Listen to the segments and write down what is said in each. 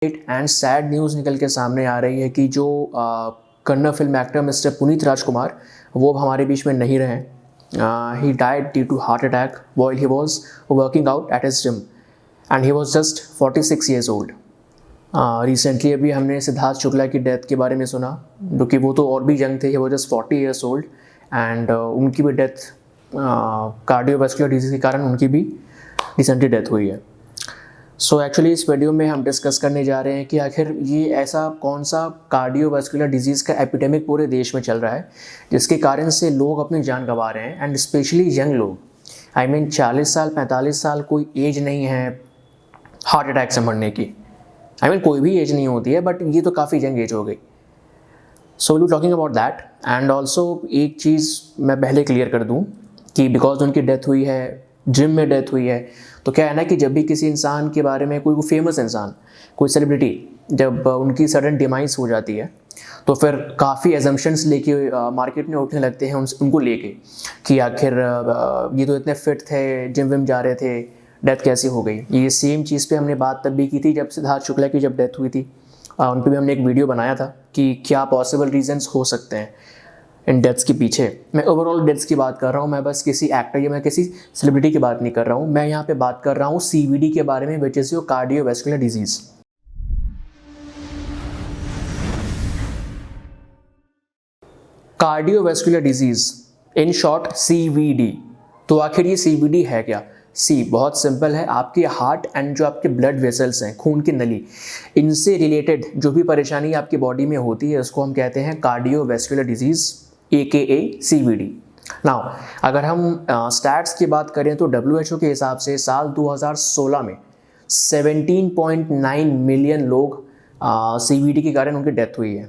And sad news निकल के सामने आ रही है कि जो Kannada film actor mister Puneeth Rajkumar वो अब हमारे बीच में नहीं रहे। He died due to heart attack while he was working out at his gym and he was just 46 years old. Recently अभी हमने सिद्धार्थ शुक्ला की डेथ के बारे में सुना, क्योंकि वो तो और भी यंग थे, वो जस्ट 40 ईयर्स ओल्ड एंड उनकी भी डेथ कार्डियोवैस्कुलर डिजीज़ के कारण उनकी भी रिसेंटली डेथ हुई है। सो एक्चुअली इस वीडियो में हम डिस्कस करने जा रहे हैं कि आखिर ये ऐसा कौन सा कार्डियोवैस्कुलर डिजीज़ का एपिडेमिक पूरे देश में चल रहा है जिसके कारण से लोग अपनी जान गंवा रहे हैं, एंड स्पेशली यंग लोग। आई मीन 40 साल 45 साल कोई एज नहीं है हार्ट अटैक से मरने की। आई मीन कोई भी एज नहीं होती है, बट ये तो काफ़ी यंग एज हो गई। So will be talking about that. And also एक चीज़ मैं पहले क्लियर कर दूँ कि बिकॉज उनकी डेथ हुई है, जिम में डेथ हुई है, तो क्या है ना कि जब भी किसी इंसान के बारे में कोई फेमस इंसान, कोई सेलिब्रिटी, जब उनकी सडन डिमाइस हो जाती है तो फिर काफ़ी एजम्पशंस लेके मार्केट में उठने लगते हैं उनको लेके कि आखिर ये तो इतने फिट थे, जिम विम जा रहे थे, डेथ कैसे हो गई। ये सेम चीज़ पे हमने बात तब भी की थी जब सिद्धार्थ शुक्ला की जब डेथ हुई थी। उन पर भी हमने एक वीडियो बनाया था कि क्या पॉसिबल रीजंस हो सकते हैं इन डेथ्स के पीछे। मैं ओवरऑल डेथ्स की बात कर रहा हूँ, मैं बस किसी एक्टर या मैं किसी सेलिब्रिटी की बात नहीं कर रहा हूँ। मैं यहाँ पे बात कर रहा हूँ CVD के बारे में, which is your cardiovascular disease. Cardiovascular disease, in short CVD। तो आखिर ये CVD है क्या? बहुत सिंपल है। आपके हार्ट एंड जो आपके ब्लड वेसल्स हैं, खून की नली, इनसे रिलेटेड जो भी परेशानी आपकी बॉडी में होती है उसको हम कहते हैं cardiovascular disease, AKA CVD। Now अगर हम स्टैट्स की बात करें तो WHO के हिसाब से साल 2016 में 17.9 मिलियन लोग CVD के कारण उनकी डेथ हुई है,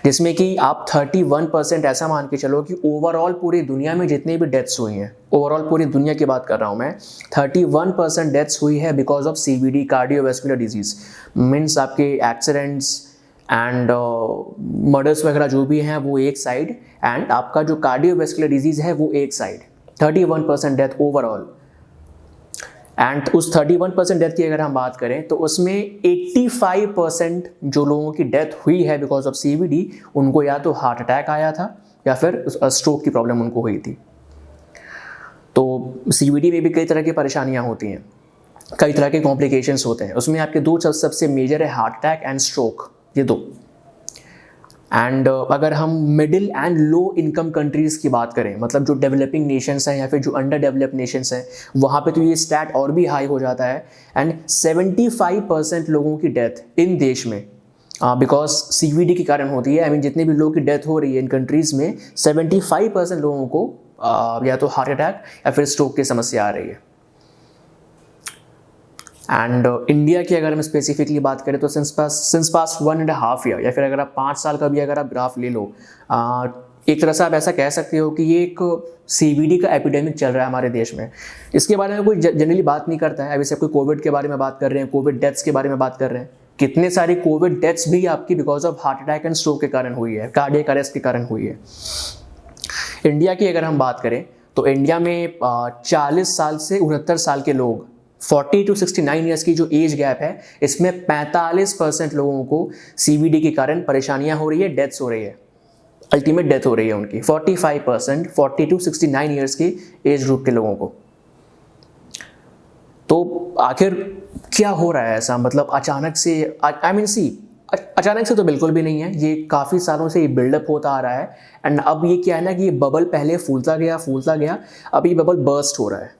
जिसमें कि आप 31% ऐसा मान के चलो कि ओवरऑल पूरी दुनिया में जितनी भी डेथ्स हुई हैं, ओवरऑल पूरी दुनिया की बात कर रहा हूँ मैं, 31% डेथ्स हुई है because of CVD, cardiovascular disease. Means आपके एक्सीडेंट्स एंड मर्डर्स वगैरह जो भी हैं वो एक साइड, एंड आपका जो कार्डियोवैस्कुलर डिजीज़ है वो एक साइड। 31% death overall. एंड उस 31% डेथ की अगर हम बात करें तो उसमें 85% जो लोगों की डेथ हुई है बिकॉज ऑफ CVD, उनको या तो हार्ट अटैक आया था या फिर स्ट्रोक की प्रॉब्लम उनको हुई थी। तो CVD में भी कई तरह की परेशानियां होती हैं, कई तरह के कॉम्प्लिकेशंस होते हैं। उसमें आपके दो सबसे मेजर है हार्ट अटैक एंड स्ट्रोक, ये दो। एंड अगर हम middle and low income countries की बात करें, मतलब जो डेवलपिंग नेशंस हैं या फिर जो अंडर डेवलप्ड नेशंस हैं, वहाँ पे तो ये स्टैट और भी हाई हो जाता है। एंड 75% लोगों की डेथ इन देश में बिकॉज CVD के कारण होती है। आई मीन जितने भी लोगों की डेथ हो रही है इन कंट्रीज़ में, 75% लोगों को या तो हार्ट अटैक या फिर स्ट्रोक की समस्या आ रही है। एंड इंडिया की अगर हम स्पेसिफिकली बात करें तो सिंस पास 1.5 ईयर या फिर अगर आप 5 साल का भी अगर आप ग्राफ ले लो, एक तरह से आप ऐसा कह सकते हो कि ये एक CVD का एपिडेमिक चल रहा है हमारे देश में। इसके बारे में कोई जनरली बात नहीं करता है। अभी से कोई कोविड के बारे में बात कर रहे हैं, कोविड डेथ्स के बारे में बात कर रहे हैं, कितने सारी कोविड डेथ्स भी आपकी because of heart attack and stroke के कारण हुई है, कार्डियक अरेस्ट के कारण हुई है। इंडिया की अगर हम बात करें तो इंडिया में 40 साल से 69 साल के लोग, 40 to 69 ईयर्स की जो एज गैप है, इसमें 45% लोगों को CVD के कारण परेशानियां हो रही है, डेथ्स हो रही है, अल्टीमेट डेथ हो रही है उनकी। 45% 40 to 69 ईयर्स की एज ग्रुप के लोगों को। तो आखिर क्या हो रहा है ऐसा? मतलब अचानक से, आई मीन अचानक से तो बिल्कुल भी नहीं है, ये काफ़ी सालों से ये बिल्डअप होता आ रहा है। एंड अब ये क्या है ना कि ये बबल पहले फूलता गया, अब ये बबल बर्स्ट हो रहा है।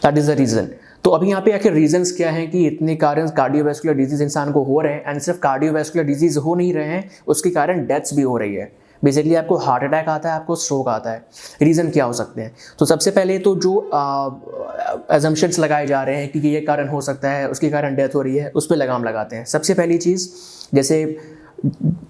That is the reason. तो अभी यहाँ पे आखिर रीजंस क्या हैं कि इतने कारण कार्डियोवैस्कुलर डिजीज़ इंसान को हो रहे हैं, एंड सिर्फ कार्डियोवैस्कुलर डिजीज़ हो नहीं रहे हैं, उसके कारण डेथ्स भी हो रही है। बेसिकली आपको हार्ट अटैक आता है, आपको स्ट्रोक आता है। रीज़न क्या हो सकते हैं? तो सबसे पहले तो जो एजम्पशंस लगाए जा रहे हैं कि ये कारण हो सकता है, उसके कारण डेथ हो रही है, उस पर लगाम लगाते हैं। सबसे पहली चीज़, जैसे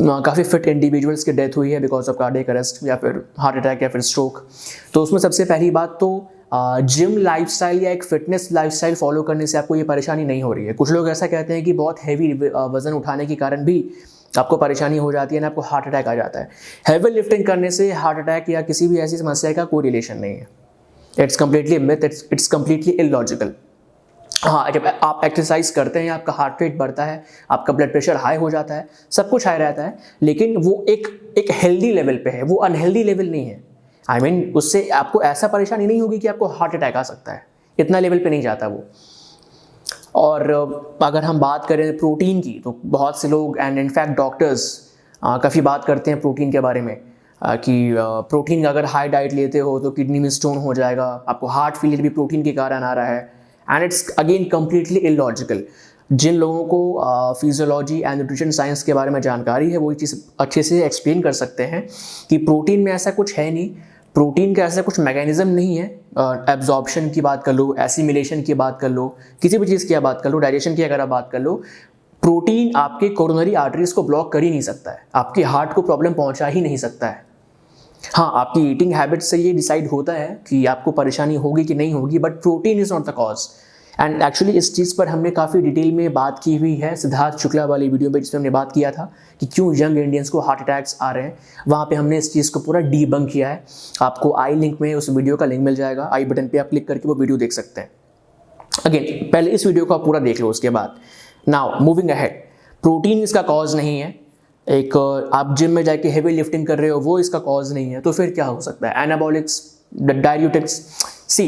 काफ़ी फिट इंडिविजुअल्स की डेथ हुई है बिकॉज ऑफ कार्डियक अरेस्ट या फिर हार्ट अटैक या फिर स्ट्रोक, तो उसमें सबसे पहली बात तो जिम लाइफस्टाइल या एक फिटनेस लाइफस्टाइल फॉलो करने से आपको ये परेशानी नहीं हो रही है। कुछ लोग ऐसा कहते हैं कि बहुत हैवी वज़न उठाने के कारण भी आपको परेशानी हो जाती है ना, आपको हार्ट अटैक आ जाता है। हैवी लिफ्टिंग करने से हार्ट अटैक या किसी भी ऐसी समस्या का कोई रिलेशन नहीं है। It's completely myth, it's completely illogical. हाँ, जब आप एक्सरसाइज करते हैं आपका हार्ट रेट बढ़ता है, आपका ब्लड प्रेशर हाई हो जाता है, सब कुछ हाई रहता है, लेकिन वो एक हेल्दी लेवल पे है, वो अनहेल्दी लेवल नहीं है। आई मीन उससे आपको ऐसा परेशानी नहीं होगी कि आपको हार्ट अटैक आ सकता है, इतना लेवल पे नहीं जाता वो। और अगर हम बात करें प्रोटीन की, तो बहुत से लोग एंड इनफैक्ट डॉक्टर्स काफ़ी बात करते हैं प्रोटीन के बारे में, कि प्रोटीन अगर हाई डाइट लेते हो तो किडनी में स्टोन हो जाएगा, आपको हार्ट फेलियर भी प्रोटीन के कारण आ रहा है। And it's again completely illogical. जिन लोगों को फिजियोलॉजी एंड न्यूट्रिशन साइंस के बारे में जानकारी है वो ये चीज़ अच्छे से एक्सप्लेन कर सकते हैं कि प्रोटीन में ऐसा कुछ है नहीं, प्रोटीन का ऐसा कुछ मैकेनिज्म नहीं है। एब्जॉर्प्शन की बात कर लो, एसिमिलेशन की बात कर लो, किसी भी चीज़ की आप बात कर लो, डाइजेशन की अगर आप बात कर लो, प्रोटीन आपके कोरोनरी आर्टरीज को ब्लॉक कर ही नहीं सकता है, आपके हार्ट को प्रॉब्लम पहुंचा ही नहीं सकता है। हाँ, आपकी ईटिंग हैबिट से ये डिसाइड होता है कि आपको परेशानी होगी कि नहीं होगी, but protein is not the cause. And actually इस चीज़ पर हमने काफ़ी डिटेल में बात की हुई है सिद्धार्थ शुक्ला वाली वीडियो में, जिसमें हमने बात किया था कि क्यों यंग इंडियंस को हार्ट अटैक्स आ रहे हैं। वहाँ पे हमने इस चीज़ को पूरा डीबंक किया है। आपको आई लिंक में उस वीडियो का लिंक मिल जाएगा, आई बटन पे आप क्लिक करके वो वीडियो देख सकते हैं। अगेन पहले इस वीडियो को आप पूरा देख लो, उसके बाद नाउ मूविंग अहेड। प्रोटीन इसका कॉज नहीं है, एक आप जिम में जाके हेवी लिफ्टिंग कर रहे हो वो इसका कॉज नहीं है, तो फिर क्या हो सकता है? एनाबॉलिक्स, डाययूटिक्स। सी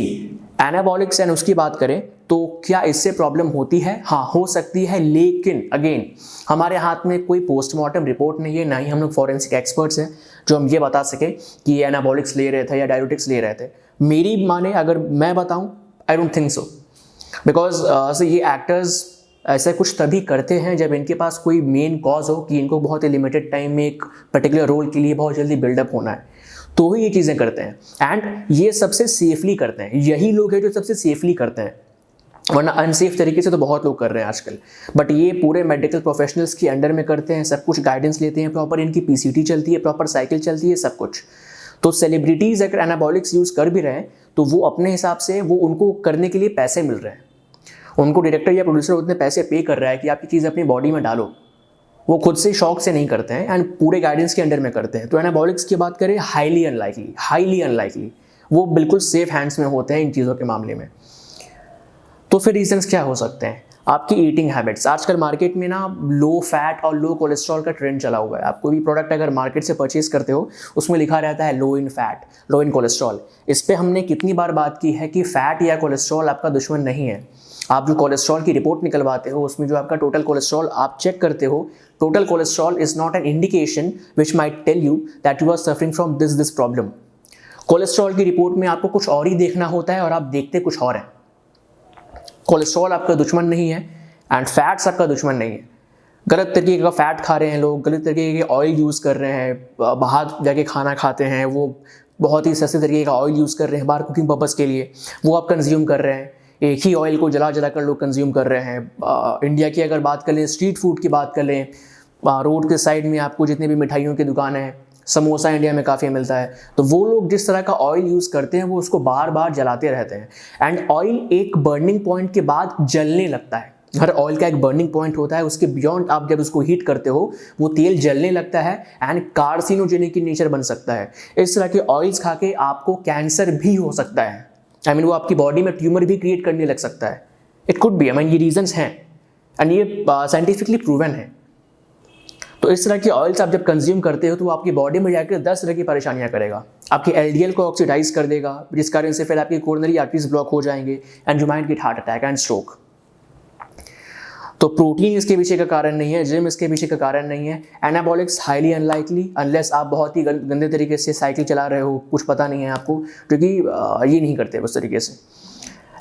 एनाबॉलिक्स एंड उसकी बात करें तो क्या इससे प्रॉब्लम होती है? हाँ, हो सकती है, लेकिन अगेन हमारे हाथ में कोई पोस्टमार्टम रिपोर्ट नहीं है, ना ही हम लोग फॉरेंसिक एक्सपर्ट्स हैं जो हम ये बता सके कि ये एनाबॉलिक्स ले रहे थे या डाययूटिक्स ले रहे थे। मेरी माने अगर मैं बताऊं, I don't think so, because ये एक्टर्स ऐसा कुछ तभी करते हैं जब इनके पास कोई मेन कॉज हो कि इनको बहुत ही लिमिटेड टाइम में एक पर्टिकुलर रोल के लिए बहुत जल्दी बिल्डअप होना है, तो ही ये चीज़ें करते हैं। एंड ये सबसे सेफली करते हैं, यही लोग हैं जो सबसे सेफली करते हैं, वरना अनसेफ तरीके से तो बहुत लोग कर रहे हैं आजकल। बट ये पूरे मेडिकल प्रोफेशनल्स के अंडर में करते हैं, सब कुछ गाइडेंस लेते हैं, प्रॉपर इनकी पीसीटी चलती है, प्रॉपर साइकिल चलती है, सब कुछ। तो सेलिब्रिटीज़ अगर एनाबॉलिक्स यूज़ कर भी रहे हैं तो वो अपने हिसाब से, वो उनको करने के लिए पैसे मिल रहे हैं, उनको डायरेक्टर या प्रोड्यूसर उतने पैसे पे कर रहा है कि आपकी चीज़ अपनी बॉडी में डालो, वो खुद से शौक से नहीं करते हैं एंड पूरे गाइडेंस के अंडर में करते हैं। तो एनाबॉलिक्स की बात करें, हाईली अनलाइकली, वो बिल्कुल सेफ हैंड्स में होते हैं इन चीज़ों के मामले में। तो फिर रीजंस क्या हो सकते हैं? आपकी ईटिंग हैबिट्स। आजकल मार्केट में ना लो फैट और लो कोलेस्ट्रॉल का ट्रेंड चला हुआ है। आप कोई भी प्रोडक्ट अगर मार्केट से परचेज करते हो उसमें लिखा रहता है लो इन फैट, लो इन कोलेस्ट्रॉल। इस पर हमने कितनी बार बात की है कि फैट या कोलेस्ट्रॉल आपका दुश्मन नहीं है। आप जो कोलेस्ट्रॉल की रिपोर्ट निकलवाते हो उसमें जो आपका टोटल कोलेस्ट्रॉल आप चेक करते हो, total cholesterol is not an indication which might tell you that you are suffering from this problem. Cholesterol की रिपोर्ट में आपको कुछ और ही देखना होता है और आप देखते कुछ और हैं। कोलेस्ट्रॉल आपका दुश्मन नहीं है एंड फैट्स आपका दुश्मन नहीं है। गलत तरीके का फैट खा रहे हैं लोग, गलत तरीके के ऑयल यूज़ कर रहे हैं, बाहर जाके खाना खाते हैं, वो बहुत ही सस्ते तरीके का ऑयल यूज़ कर रहे हैं बाहर कुकिंग पर्पज़ के लिए, वो आप कंज्यूम कर रहे हैं। एक ही ऑयल को जला जला कर लोग कंज्यूम कर रहे हैं। इंडिया की अगर बात कर लें, स्ट्रीट फूड की बात कर लें, रोड के साइड में आपको जितने भी मिठाइयों की दुकानें हैं, समोसा इंडिया में काफ़ी मिलता है, तो वो लोग जिस तरह का ऑयल यूज़ करते हैं वो उसको बार बार जलाते रहते हैं एंड ऑयल एक बर्निंग पॉइंट के बाद जलने लगता है। हर ऑयल का एक बर्निंग पॉइंट होता है, उसके बियॉन्ड आप जब उसको हीट करते हो वो तेल जलने लगता है एंड कार्सिनोजेनिक in नेचर बन सकता है। इस तरह के ऑयल्स खा के आपको कैंसर भी हो सकता है। आई मीन वो आपकी बॉडी में ट्यूमर भी क्रिएट करने लग सकता है। It could be, I mean ये रीजंस हैं एंड ये साइंटिफिकली प्रूवन है। तो इस तरह की ऑयल्स आप जब कंज्यूम करते हो तो वो आपकी बॉडी में जाकर 10 तरह की परेशानियां करेगा। आपके एलडीएल को ऑक्सीडाइज कर देगा, जिस कारण से फिर आपकी कोरोनरी आर्टरीज ब्लॉक हो जाएंगे and you might get heart attack and stroke. तो प्रोटीन इसके पीछे का कारण नहीं है, जिम इसके पीछे का कारण नहीं है। एनाबॉलिक्स हाईली अनलाइकली, अनलेस आप बहुत ही गंदे तरीके से साइकिल चला रहे हो, कुछ पता नहीं है आपको, क्योंकि ये नहीं करते उस तरीके से।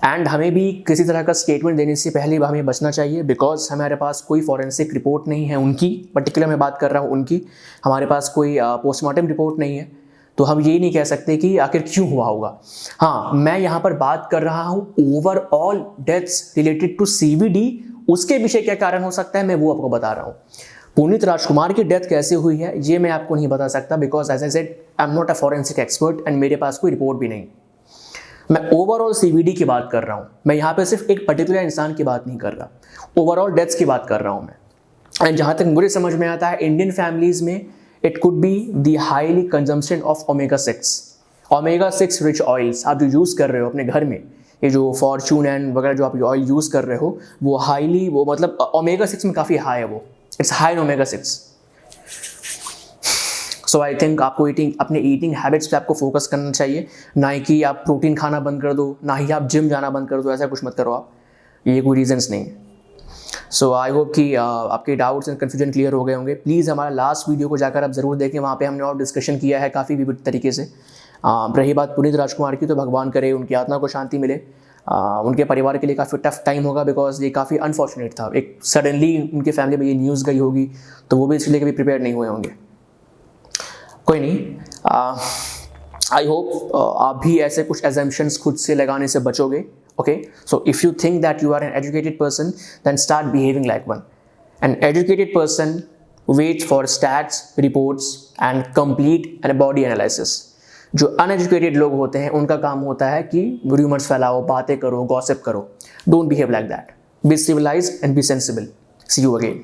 एंड हमें भी किसी तरह का स्टेटमेंट देने से पहले हमें बचना चाहिए, बिकॉज हमारे पास कोई फॉरेंसिक रिपोर्ट नहीं है उनकी, पर्टिकुलर मैं बात कर रहा हूँ उनकी, हमारे पास कोई पोस्टमार्टम रिपोर्ट नहीं है, तो हम ये नहीं कह सकते कि आखिर क्यों हुआ होगा। हाँ, मैं यहाँ पर बात कर रहा हूँ overall deaths related to CVD, उसके पीछे क्या कारण हो सकता है मैं वो आपको बता रहा हूँ। पुनीत राजकुमार की डेथ कैसे हुई है ये मैं आपको नहीं बता सकता, because as I said I am not a forensic expert and मेरे पास कोई रिपोर्ट भी नहीं। मैं ओवरऑल CVD की बात कर रहा हूँ, मैं यहाँ पे सिर्फ एक पर्टिकुलर इंसान की बात नहीं कर रहा, ओवरऑल डेथ्स की बात कर रहा हूँ मैं। एंड जहाँ तक मुझे समझ में आता है, इंडियन फैमिलीज में it could be the highly consumption of omega 6 rich oils आप जो यूज़ कर रहे हो अपने घर में, ये जो फॉर्चून एंड वगैरह जो आप ऑयल यूज़ कर रहे हो वो हाईली, वो मतलब ओमेगा 6 में काफ़ी हाई है, वो it's high in omega 6। So I think आपको अपने ईटिंग हैबिट्स पे आपको फोकस करना चाहिए, ना ही कि आप प्रोटीन खाना बंद कर दो, ना ही आप जिम जाना बंद कर दो, ऐसा कुछ मत करो आप, ये कोई रीजंस नहीं है। सो आई होप कि आपके डाउट्स एंड कन्फ्यूजन क्लियर हो गए होंगे। प्लीज़ हमारा लास्ट वीडियो को जाकर आप ज़रूर देखें, वहाँ पे हमने और डिस्कशन किया है काफ़ी विविध तरीके से। रही बात पुनीत राजकुमार की, तो भगवान करे उनकी आत्मा को शांति मिले। उनके परिवार के लिए काफ़ी टफ टाइम होगा, बिकॉज ये काफ़ी अनफॉर्चुनेट था, एक सडनली उनके फैमिली में ये न्यूज़ गई होगी, तो वो भी इसके लिए कभी प्रिपेयर नहीं हुए होंगे। कोई नहीं, आई होप आप भी ऐसे कुछ एजम्पशंस खुद से लगाने से बचोगे। Okay, so if you think that you are an educated person, then start behaving like one. An educated person waits for stats, reports and complete body analysis. जो uneducated लोग होते हैं उनका काम होता है कि rumors फैलाओ, बातें करो, gossip करो. Don't behave like that. Be civilized and be sensible. See you again.